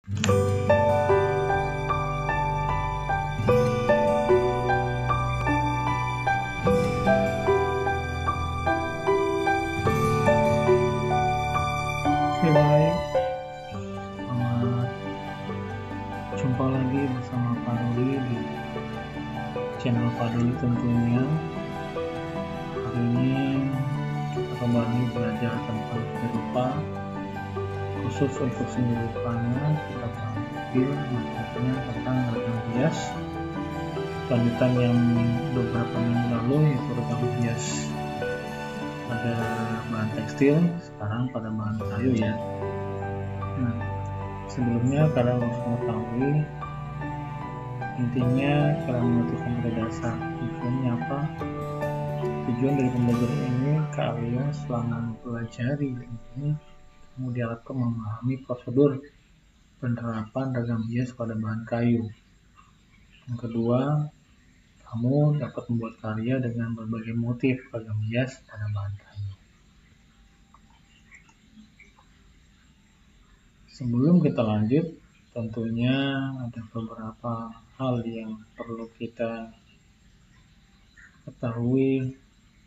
Baik, selamat jumpa lagi bersama Pak Doli di channel Pak Doli tentunya. Hari ini kita kembali belajar tentang serupa, khusus untuk serupannya kita ambil materinya tentang ragam hias. Lanjutan yang beberapa minggu lalu yaitu ragam hias pada bahan tekstil, sekarang pada bahan kayu ya. Nah, sebelumnya kalian harus mengetahui intinya kalian mengerti komputer dasar. Tujuannya apa? Tujuan dari pembelajaran ini kalian selama mempelajari ini kamu diharapkan memahami prosedur penerapan ragam hias pada bahan kayu. Yang kedua, kamu dapat membuat karya dengan berbagai motif ragam hias pada bahan kayu. Sebelum kita lanjut, tentunya ada beberapa hal yang perlu kita ketahui,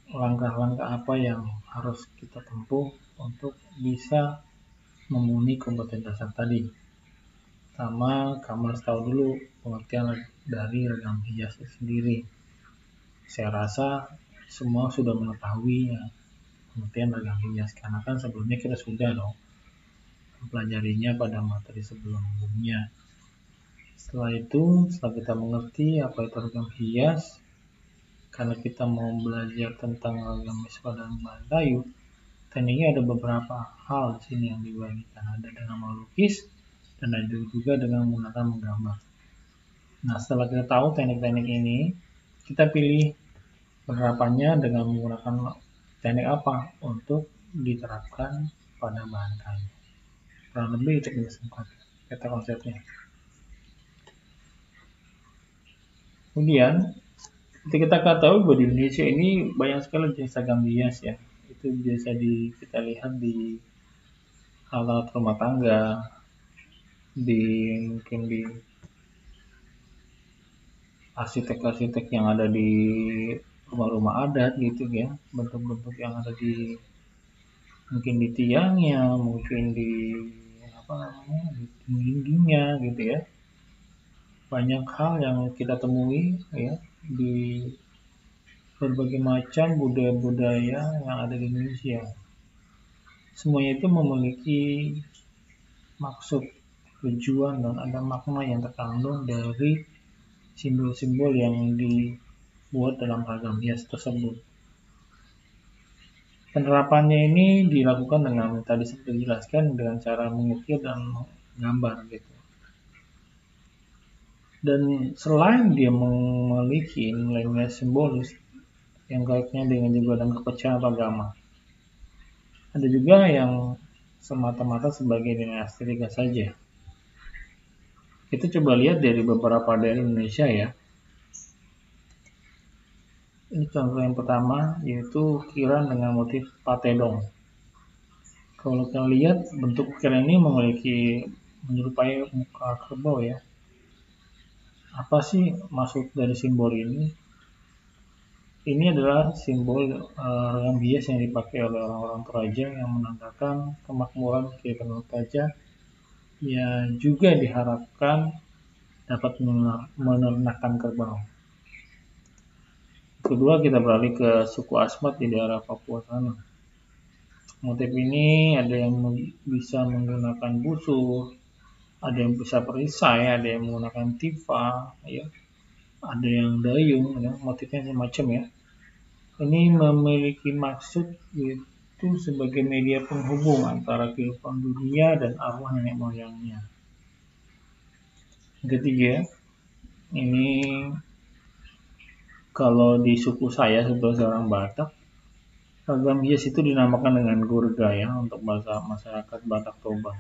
langkah-langkah apa yang harus kita tempuh untuk bisa memenuhi kompeten dasar tadi. Pertama, kamu harus tahu dulu pengertian dari ragam hias itu sendiri. Saya rasa semua sudah mengetahui ya, pengertian ragam hias, karena kan sebelumnya kita sudah mempelajarinya pada materi sebelumnya. Setelah itu, setelah kita mengerti apa itu ragam hias, karena kita mau belajar tentang ragam hias pada bahan kayu, tekniknya ada beberapa hal di sini yang dibagikan. Ada dengan melukis dan ada juga dengan menggunakan menggambar. Nah, setelah kita tahu teknik-teknik ini, kita pilih penerapannya dengan menggunakan teknik apa untuk diterapkan pada bahan kayu. Kurang lebih itu kata konsepnya. Kemudian, ketika kita ketahui bahwa di Indonesia ini banyak sekali jenis ragam hias ya. Itu biasa kita lihat di alat rumah tangga, mungkin di arsitek-arsitek yang ada di rumah-rumah adat gitu ya, bentuk-bentuk yang ada di mungkin di tiangnya, mungkin di dindingnya gitu ya. Banyak hal yang kita temui ya di berbagai macam budaya-budaya yang ada di Indonesia. Semuanya itu memiliki maksud, tujuan, dan ada makna yang terkandung dari simbol-simbol yang dibuat dalam ragam hias tersebut. Penerapannya ini dilakukan dengan tadi seperti dijelaskan dengan cara mengukir dan menggambar gitu. Dan selain dia memiliki nilai-nilai simbolis yang kaitnya dengan juga dan kepercayaan agama, ada juga yang semata-mata sebagai nilai estetika saja. Kita coba lihat dari beberapa daerah Indonesia ya. Ini contoh yang pertama, yaitu ukiran dengan motif patedong. Kalau kita lihat, bentuk ukiran ini menyerupai muka kerbau ya. Apa sih maksud dari simbol ini? Ini adalah simbol ragam hias yang dipakai oleh orang-orang Toraja yang menandakan kemakmuran kiri kanan Toraja, yang juga diharapkan dapat menernakan kerbau. Kedua, kita beralih ke suku Asmat di daerah Papua sana. Motif ini ada yang bisa menggunakan busur, ada yang bisa perisai, ada yang menggunakan tifa, ya, ada yang dayung, ya, motifnya semacam ya. Ini memiliki maksud yaitu sebagai media penghubung antara kehidupan dunia dan arwah nenek moyangnya. Ketiga, ini kalau di suku saya sebagai seorang Batak, ragam hias itu dinamakan dengan gurga ya untuk bahasa masyarakat Batak Toba.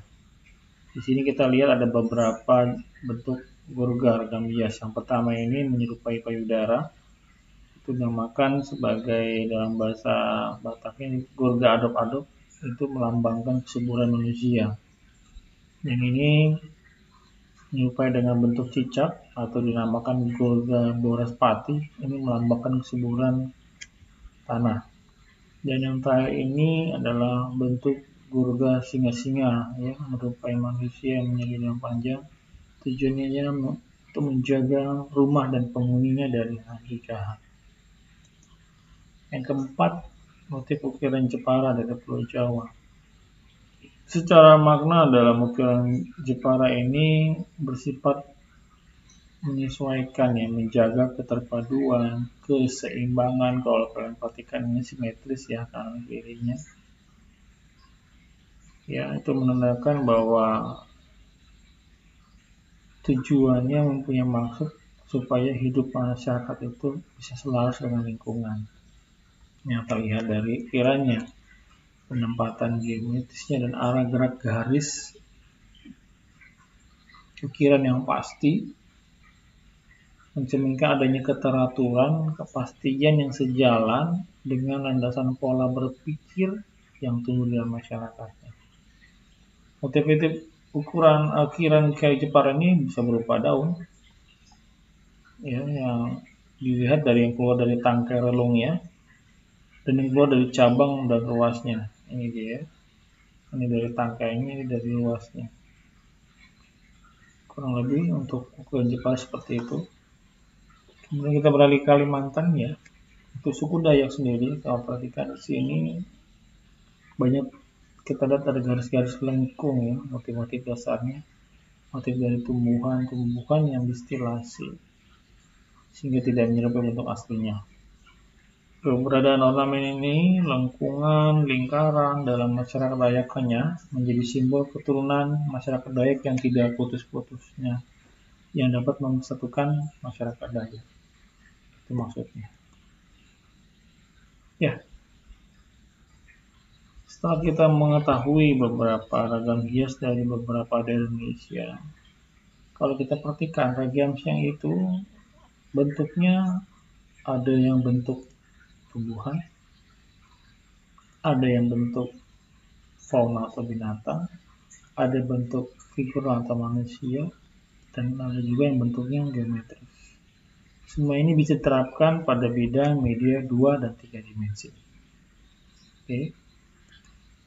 Di sini kita lihat ada beberapa bentuk gurga ragam hias. Yang pertama ini menyerupai payudara, itu dinamakan sebagai dalam bahasa Bataknya gurga adop-adop, itu melambangkan kesuburan manusia. Dan ini menyerupai dengan bentuk cicak atau dinamakan Gurga Boraspati. Ini melambangkan kesuburan tanah. Dan yang terakhir ini adalah bentuk Gurga singa-singa, ya, menyerupai manusia yang memiliki lengan panjang. Tujuannya untuk menjaga rumah dan penghuninya dari hantu jahat. Yang keempat, motif ukiran Jepara dari Pulau Jawa. Secara makna dalam ukiran Jepara ini bersifat menyesuaikan, ya, menjaga keterpaduan, keseimbangan. Kalau kalian perhatikan ini simetris, ya, kanan kirinya. Ya, itu menandakan bahwa tujuannya mempunyai maksud supaya hidup masyarakat itu bisa selaras dengan lingkungan. Yang terlihat dari ukirannya, penempatan geometrisnya dan arah gerak garis ukiran yang pasti mencerminkan adanya keteraturan, kepastian yang sejalan dengan landasan pola berpikir yang tumbuh dalam masyarakatnya. Motif-motif ukiran kayu Jepara ini bisa berupa daun, ya, yang dilihat dari yang keluar dari tangkai relungnya dan yang keluar dari cabang dan ruasnya. Ini dia, ini dari tangkainya, ini dari luasnya. Kurang lebih untuk ukiran Jepara seperti itu. Kemudian kita beralih ke Kalimantan, ya. Untuk suku Dayak sendiri, kalau perhatikan di sini banyak kita lihat ada garis-garis lengkung, ya, motif-motif dasarnya, motif dari tumbuhan yang distilasi sehingga tidak menyerupai bentuk aslinya. Keberadaan ornamen ini, lengkungan, lingkaran dalam masyarakat Dayak hanya menjadi simbol keturunan masyarakat Dayak yang tidak putus-putusnya, yang dapat mempersatukan masyarakat Dayak. Itu maksudnya. Ya, setelah kita mengetahui beberapa ragam hias dari beberapa daerah Indonesia, kalau kita perhatikan ragam hias itu bentuknya ada yang bentuk tumbuhan, ada yang bentuk fauna atau binatang, ada bentuk figur atau manusia, dan ada juga yang bentuknya geometris. Semua ini bisa diterapkan pada bidang media 2 dan 3 dimensi. Oke.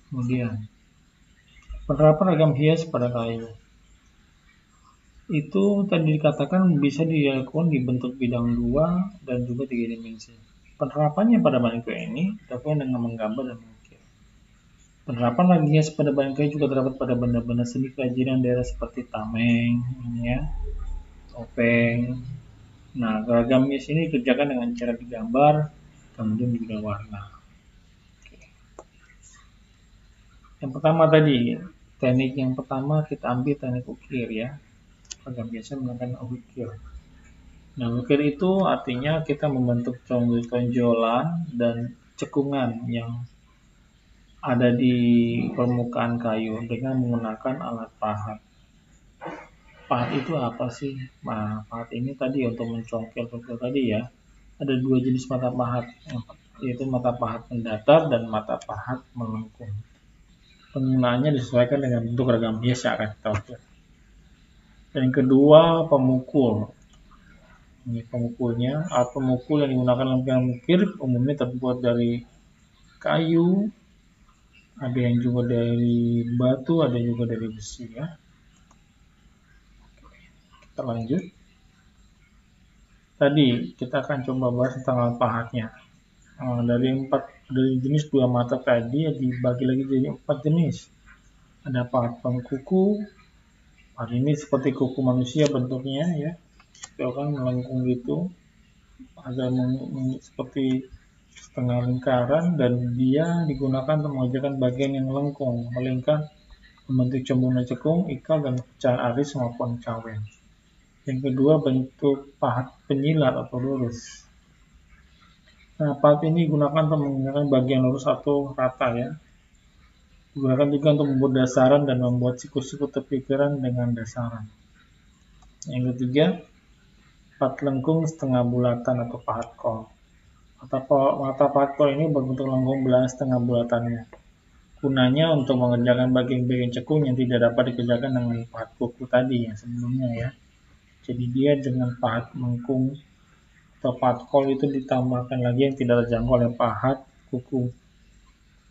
Kemudian penerapan ragam hias pada kayu itu tadi dikatakan bisa dilakukan di bentuk bidang 2 dan juga 3 dimensi. Penerapannya pada bahan kayu ini dilakukan dengan menggambar dan mengukir. Penerapan ragam hias pada bahan kayu juga terdapat pada benda-benda seni kerajinan daerah seperti tameng, ya, topeng. Nah, ragam hias ini dikerjakan dengan cara digambar, kemudian juga warna. Yang pertama tadi, teknik yang pertama kita ambil teknik ukir, ya. Ragam hias menggunakan ukir. Nah, ukir itu artinya kita membentuk tonjolan dan cekungan yang ada di permukaan kayu dengan menggunakan alat pahat. Pahat itu apa sih? Nah, pahat ini tadi untuk mencongkel tadi, ya. Ada 2 jenis mata pahat, yaitu mata pahat mendatar dan mata pahat melengkung. Penggunaannya disesuaikan dengan bentuk ragam hias yang akan kita ukir. Dan yang kedua, pemukul. Ini pemukulnya. Alat pemukul yang digunakan dalam mengukir umumnya terbuat dari kayu, ada yang juga dari batu, ada juga dari besi, ya. Kita lanjut. Tadi kita akan coba bahas tentang alat pahatnya. Dari jenis 2 mata tadi dibagi lagi jadi 4 jenis. Ada pahat pengkuku. Pahat ini seperti kuku manusia bentuknya, ya. Itu kan melengkung gitu. Ada seperti setengah lingkaran dan dia digunakan untuk mengerjakan bagian yang lengkung, melingkar, membentuk cembung dan cekung, ikal dan pecahan aris maupun cawen. Yang kedua, bentuk pahat penyilat atau lurus. Nah, pahat ini digunakan untuk menggunakan bagian lurus atau rata, ya. Digunakan juga untuk membuat dasaran dan membuat siku-siku tepi ukiran dengan dasaran. Yang ketiga, pahat lengkung setengah bulatan atau pahat kol. Mata pahat kol ini berbentuk lengkung belahan setengah bulatannya. Gunanya untuk mengerjakan bagian-bagian cekung yang tidak dapat dikerjakan dengan pahat kuku tadi yang sebelumnya ya. Jadi dia dengan pahat melengkung atau pahat kol itu ditambahkan lagi yang tidak terjangkau oleh pahat kuku.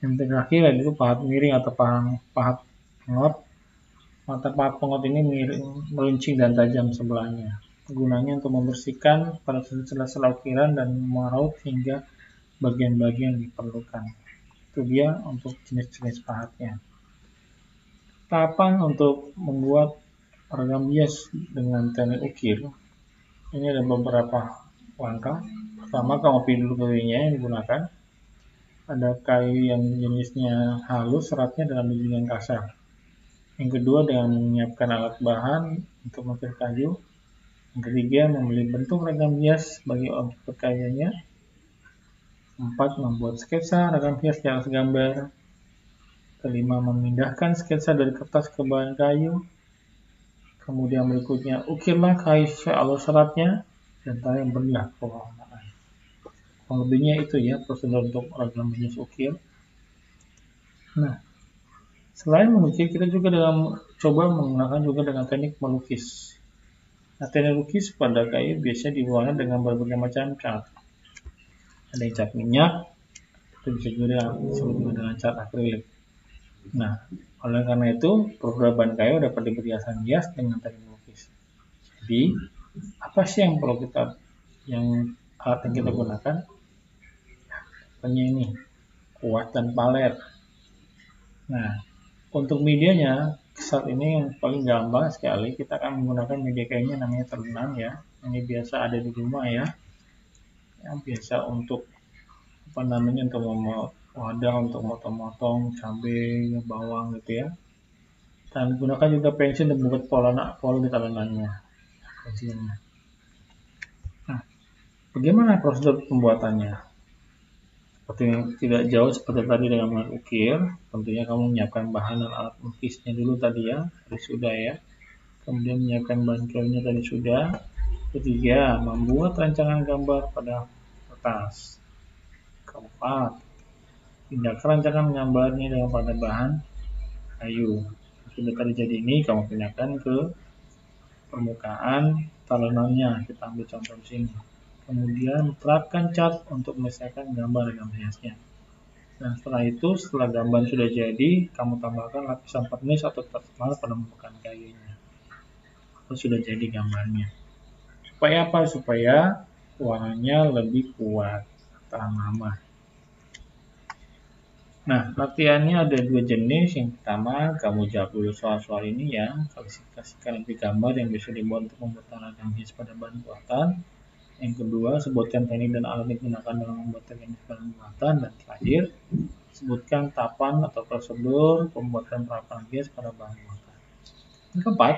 Yang terakhir yaitu pahat miring atau pahat pengot. Mata pahat pengot ini meruncing dan tajam sebelahnya. Gunanya untuk membersihkan pada sela-sela ukiran dan meraut hingga bagian-bagian diperlukan. Itu dia untuk jenis-jenis pahatnya. Tahapan untuk membuat ragam hias dengan teknik ukir, ini ada beberapa langkah. Pertama, kamu pilih dulu kayunya yang digunakan. Ada kayu yang jenisnya halus, seratnya dalam bimbingan kasar. Yang kedua, dengan menyiapkan alat bahan untuk mengukir kayu. Yang ketiga, memilih bentuk ragam hias bagi objek kayunya. 4. Membuat sketsa ragam hias di atas gambar. Kelima, memindahkan sketsa dari kertas ke bahan kayu. Kemudian berikutnya, ukirlah kayu sesuai alur seratnya. Dan terakhir, berilah pewarnaan. Kurang lebihnya itu ya, prosedur untuk ragam hias ukir. Nah, selain mengukir, kita juga coba menggunakan juga dengan teknik melukis. Nah, teknik lukis pada kayu biasanya diwarnai dengan berbagai macam cat. Ada yang cat minyak, itu bisa juga disebut dengan cat akrilik. Nah, oleh karena itu, program kayu dapat diberi hias dengan teknik melukis. Jadi, apa sih yang perlu alat yang kita gunakan? Contohnya ini, kuas dan palet. Nah, untuk medianya, saat ini yang paling gampang sekali, kita akan menggunakan media kayunya namanya terbenam ya. Ini biasa ada di rumah ya. Yang biasa untuk untuk wadah untuk motong-motong cabai, bawang gitu ya. Dan gunakan juga pensil untuk membuat pola di talenannya. Pensilnya. Nah, bagaimana prosedur pembuatannya? Seperti yang tidak jauh seperti tadi dengan mengukir, tentunya kamu menyiapkan bahan dan alat melukisnya dulu tadi ya, tadi sudah ya. Kemudian menyiapkan bahan kayunya tadi sudah. Ketiga, membuat rancangan gambar pada kertas. Keempat, pindahkan rancangan gambarnya dengan pada bahan kayu. Sudah tadi jadi ini, kamu pindahkan ke permukaan talenannya. Kita ambil contoh di sini. Kemudian terapkan cat untuk menyelesaikan gambar hiasnya. Dan setelah itu, setelah gambar sudah jadi, kamu tambahkan lapisan pernis atau terkenal pada permukaan kayunya. Lalu sudah jadi gambarnya. Supaya apa? Supaya warnanya lebih kuat, tahan lama. Nah, latihannya ada dua jenis. Yang pertama, kamu jawab dulu soal-soal ini ya. Klasifikasikan lebih gambar yang bisa dibuat untuk membuat ragam hias pada bahan buatan. Yang kedua, sebutkan teknik dan alat yang digunakan dalam membuat teknik bahan buatan. Dan terakhir, sebutkan tahapan atau prosedur pembuatan ragam hias pada bahan buatan. Yang keempat,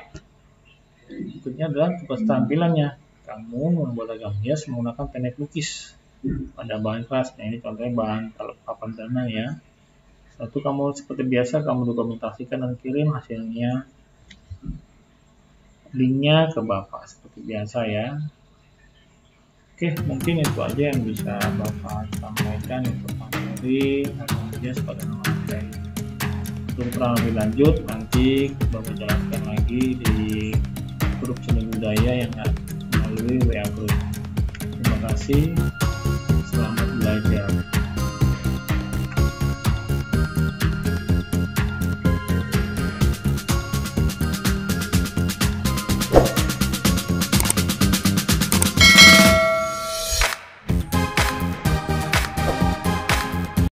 berikutnya adalah tugas tampilannya. Kamu membuat ragam hias menggunakan teknik lukis pada bahan keras. Nah, ini contohnya bahan papan dana ya. Satu, kamu seperti biasa kamu dokumentasikan dan kirim hasilnya, linknya ke Bapak seperti biasa ya. Oke, mungkin itu aja yang bisa Bapak sampaikan untuk materi ragam hias pada lantai. Untuk keterangan lebih lanjut nanti Bapak jelaskan lagi di grup seni budaya yang melalui WA group. Terima kasih.